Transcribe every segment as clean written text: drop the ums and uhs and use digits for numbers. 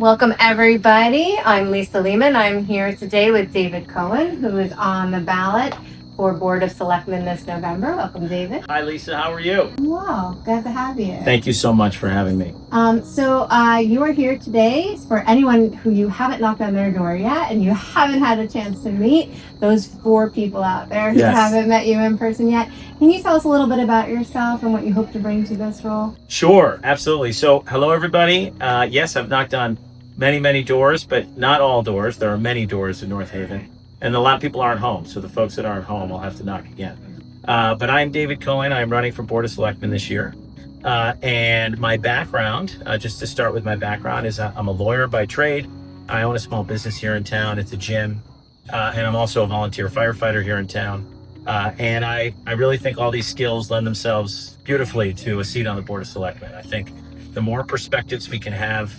Welcome, everybody. I'm Lisa Lehman. I'm here today with David Cohen, who is on the ballot for Board of Selectmen this November. Welcome, David. Hi, Lisa. How are you? Wow, glad to have you. Thank you so much for having me. So you are here today for anyone who you haven't knocked on their door yet and you haven't had a chance to meet, those 4 people out there who haven't met you in person yet. Can you tell us a little bit about yourself and what you hope to bring to this role? Sure, absolutely. So, hello, everybody. Yes, I've knocked on many doors, but not all doors. There are many doors in North Haven, and a lot of people aren't home. So the folks that aren't home will have to knock again. But I'm David Cohen. I'm running for Board of Selectmen this year. And my background, just to start with my background, is I'm a lawyer by trade. I own a small business here in town. It's a gym. And I'm also a volunteer firefighter here in town. And I really think all these skills lend themselves beautifully to a seat on the Board of Selectmen. I think the more perspectives we can have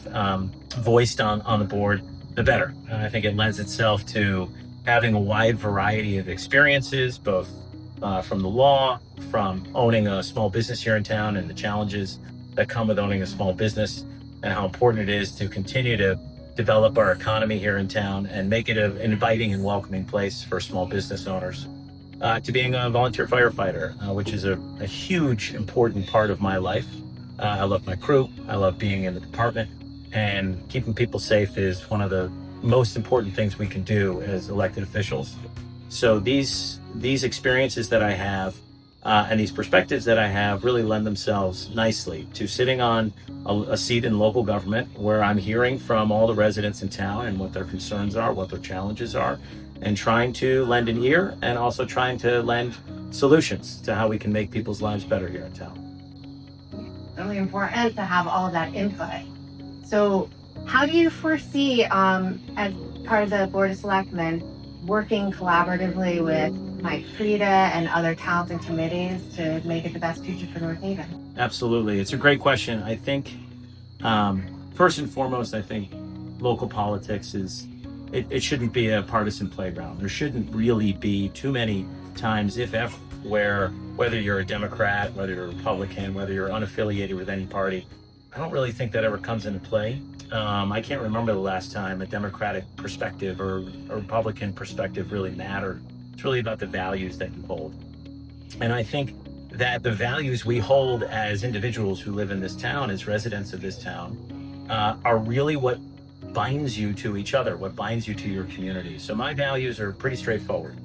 voiced on the board, the better. I think it lends itself to having a wide variety of experiences, both from the law, from owning a small business here in town and the challenges that come with owning a small business, and how important it is to continue to develop our economy here in town and make it an inviting and welcoming place for small business owners. To being a volunteer firefighter, which is a huge, important part of my life. I love my crew. I love being in the department, and keeping people safe is one of the most important things we can do as elected officials. So these experiences that I have and these perspectives that I have really lend themselves nicely to sitting on a seat in local government, where I'm hearing from all the residents in town and what their concerns are, what their challenges are, and trying to lend an ear and also trying to lend solutions to how we can make people's lives better here in town. Really important to have all of that input. So how do you foresee, as part of the Board of Selectmen, working collaboratively with Mike Frieda and other talented committees to make it the best future for North Haven? Absolutely. It's a great question. I think, first and foremost, I think local politics it shouldn't be a partisan playground. There shouldn't really be too many times, if ever, where whether you're a Democrat, whether you're a Republican, whether you're unaffiliated with any party, I don't really think that ever comes into play. I can't remember the last time a Democratic perspective or a Republican perspective really mattered. It's really about the values that you hold. And I think that the values we hold as individuals who live in this town, as residents of this town, are really what binds you to each other, what binds you to your community. So my values are pretty straightforward.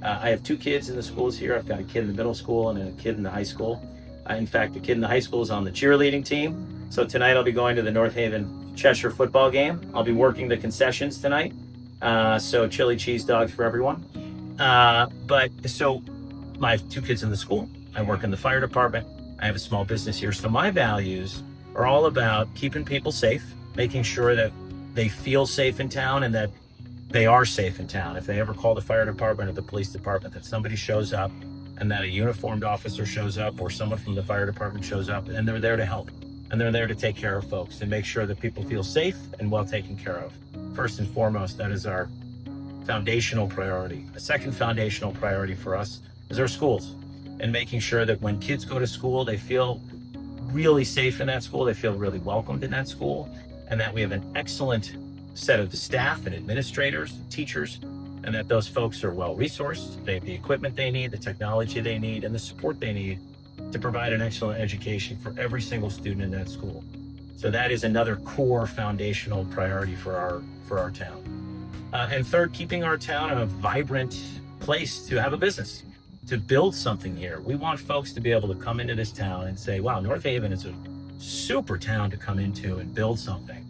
I have 2 kids in the schools here. I've got a kid in the middle school and a kid in the high school. In fact, the kid in the high school is on the cheerleading team. So tonight I'll be going to the North Haven Cheshire football game. I'll be working the concessions tonight. So chili cheese dogs for everyone. So I have 2 kids in the school. I work in the fire department. I have a small business here. So my values are all about keeping people safe, making sure that they feel safe in town and that they are safe in town. If they ever call the fire department or the police department, that somebody shows up and that a uniformed officer shows up or someone from the fire department shows up, and they're there to help. And they're there to take care of folks and make sure that people feel safe and well taken care of. First and foremost, that is our foundational priority. A second foundational priority for us is our schools, and making sure that when kids go to school, they feel really safe in that school, they feel really welcomed in that school, and that we have an excellent set of staff and administrators, teachers, and that those folks are well resourced. They have the equipment they need, the technology they need, and the support they need to provide an excellent education for every single student in that school. So that is another core foundational priority for our town. And third, keeping our town a vibrant place to have a business, to build something here. We want folks to be able to come into this town and say, wow, North Haven is a super town to come into and build something.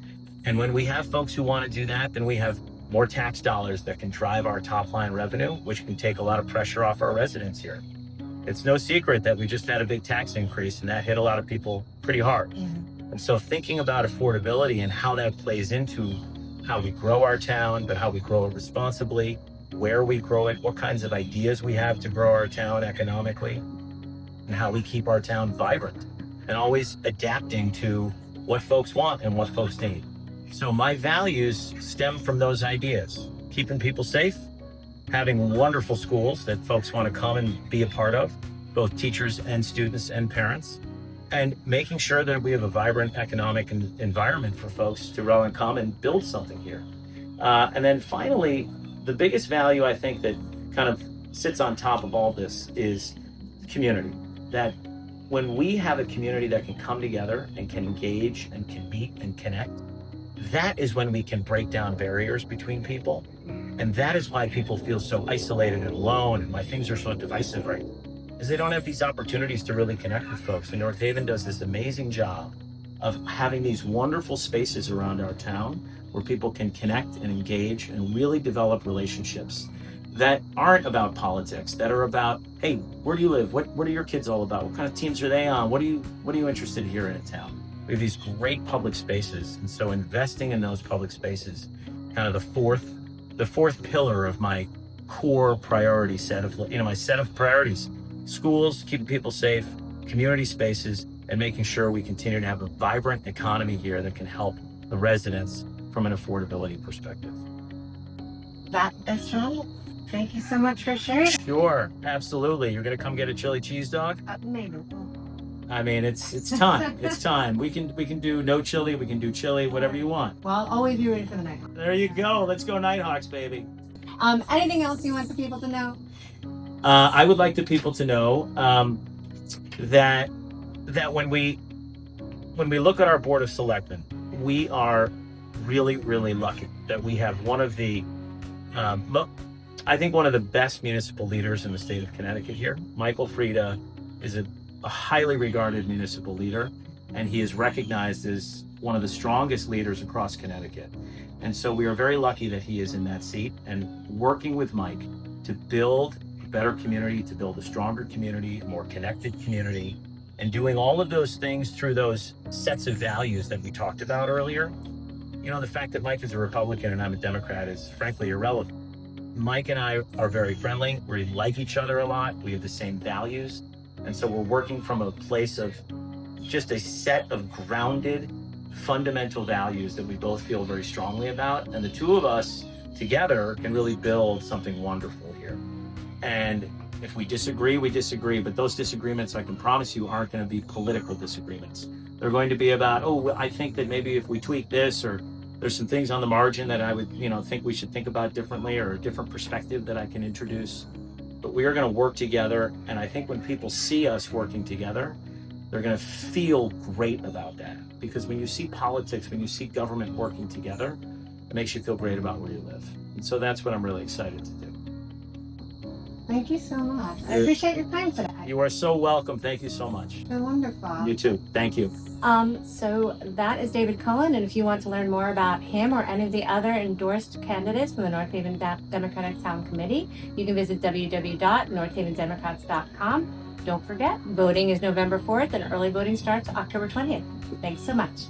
And when we have folks who want to do that, then we have more tax dollars that can drive our top line revenue, which can take a lot of pressure off our residents here. It's no secret that we just had a big tax increase, and that hit a lot of people pretty hard. Mm-hmm. And so thinking about affordability and how that plays into how we grow our town, but how we grow it responsibly, where we grow it, what kinds of ideas we have to grow our town economically, and how we keep our town vibrant and always adapting to what folks want and what folks need. So my values stem from those ideas: keeping people safe, having wonderful schools that folks want to come and be a part of, both teachers and students and parents, and making sure that we have a vibrant economic environment for folks to row and come and build something here. And then finally, the biggest value I think that kind of sits on top of all this is community. That when we have a community that can come together and can engage and can meet and connect, that is when we can break down barriers between people. And that is why people feel so isolated and alone, and why things are so divisive right now, is they don't have these opportunities to really connect with folks. And North Haven does this amazing job of having these wonderful spaces around our town where people can connect and engage and really develop relationships that aren't about politics, that are about, hey, where do you live? What are your kids all about? What kind of teams are they on? What are you interested in here in a town? We have these great public spaces. And so investing in those public spaces, kind of the fourth pillar of my core priority set of, my set of priorities: schools, keeping people safe, community spaces, and making sure we continue to have a vibrant economy here that can help the residents from an affordability perspective. That is right. Thank you so much for sharing. Sure, absolutely. You're gonna come get a chili cheese dog? Maybe. I mean, it's time. It's time. We can do no chili. We can do chili, whatever you want. Well, I'll always be ready for the night. There you go. Let's go Nighthawks, baby. Anything else you want the people to know? I would like the people to know that when we look at our Board of Selectmen, we are really, really lucky that we have one of the one of the best municipal leaders in the state of Connecticut here. Michael Frieda is a highly regarded municipal leader, and he is recognized as one of the strongest leaders across Connecticut. And so we are very lucky that he is in that seat and working with Mike to build a better community, to build a stronger community, a more connected community, and doing all of those things through those sets of values that we talked about earlier. The fact that Mike is a Republican and I'm a Democrat is frankly irrelevant. Mike and I are very friendly. We like each other a lot. We have the same values. And so we're working from a place of just a set of grounded, fundamental values that we both feel very strongly about. And the two of us together can really build something wonderful here. And if we disagree, we disagree. But those disagreements, I can promise you, aren't going to be political disagreements. They're going to be about, I think that maybe if we tweak this, or there's some things on the margin that I would, think we should think about differently, or a different perspective that I can introduce. But we are going to work together. And I think when people see us working together, they're going to feel great about that. Because when you see politics, when you see government working together, it makes you feel great about where you live. And so that's what I'm really excited to do. Thank you so much. I appreciate your time today. You are so welcome. Thank you so much. You're wonderful. You too. Thank you. So that is David Cohen, and if you want to learn more about him or any of the other endorsed candidates from the North Haven Democratic Town Committee, you can visit www.northavendemocrats.com. Don't forget, voting is November 4th and early voting starts October 20th. Thanks so much.